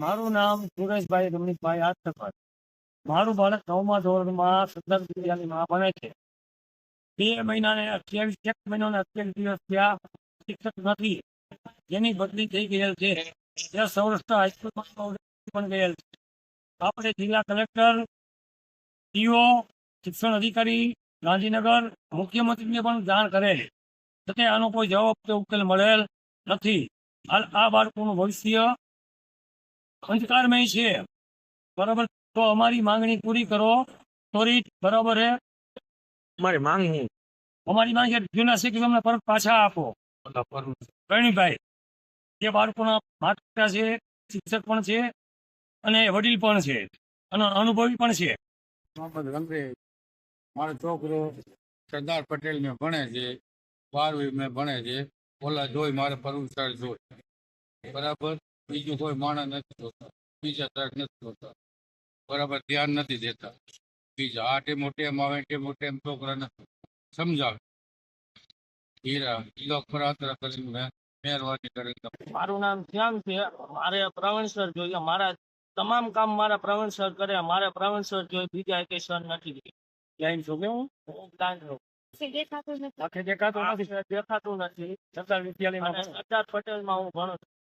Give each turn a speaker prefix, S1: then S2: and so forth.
S1: મારું નામ સુરેશભાઈ રમણીકભાઈ આઠકર. મારું બાળક 9મા ધોરણમાં સરદાર વિદ્યાલયમાં ભણે છે. 2 મહિના ને 28 એક મહિનો ને 28 દિવસ થયા શિક્ષક નથી, જેની બદલી થઈ ગયેલ છે. જે સૌરાષ્ટ્ર હાઈસ્કૂલમાં પણ ગયેલ છે. આપણે જિલ્લા કલેક્ટર, ટીઓ, શિક્ષણ અધિકારી ગાંધીનગર, મુખ્યમંત્રીને પણ જાણ કરેલ, છતાં આનો કોઈ જવાબ કે ઉકેલ મળેલ નથી. હાલ આ બાળકોનું ભવિષ્ય અંધકારમય છે. બરાબર, તો અમારી માંગણી પૂરી કરો ત્વરિત. બરાબર હે,
S2: મારી માંગ હું
S1: અમારી માંગ છે જૂના શિક્ષક અમને પરત પાછા આપો. રણજીભાઈ, જે બાળકોના માતા પિતા છે, શિક્ષક પણ છે અને વડીલ પણ છે અને અનુભવી પણ છે.
S3: મોહમ્મદ રમરે, મારો છોકરો સરદાર પટેલ ને ભણે છે, 12વી મેં ભણે છે. ઓલા જોઈ મારે પરવસાર જોઈ, બરાબર. બીજું કોઈ માણસ નથી જોતા, બીજા તરફ નથી જોતા, બરાબર. ધ્યાન નથી દેતા બીજા. આ ટેમો ટેમ આવે, ટેમો ટેમ છોકરાને સમજાવે. હીરા લોક કરીને મહેરબાની કરીને.
S1: મારું નામ શ્યામ છે. મારે પ્રવીણ સર જોઈએ. મારા તમામ કામ મારા પ્રવીણ સર કરે. મારે પ્રવીણ સર જોઈએ, બીજા એક સર નથી. ક્યાંય છું કે હું પ્લાન છું. દેખાતું નથી. સરદાર વિદ્યાલયમાં સરદાર પટેલમાં હું ભણું છું.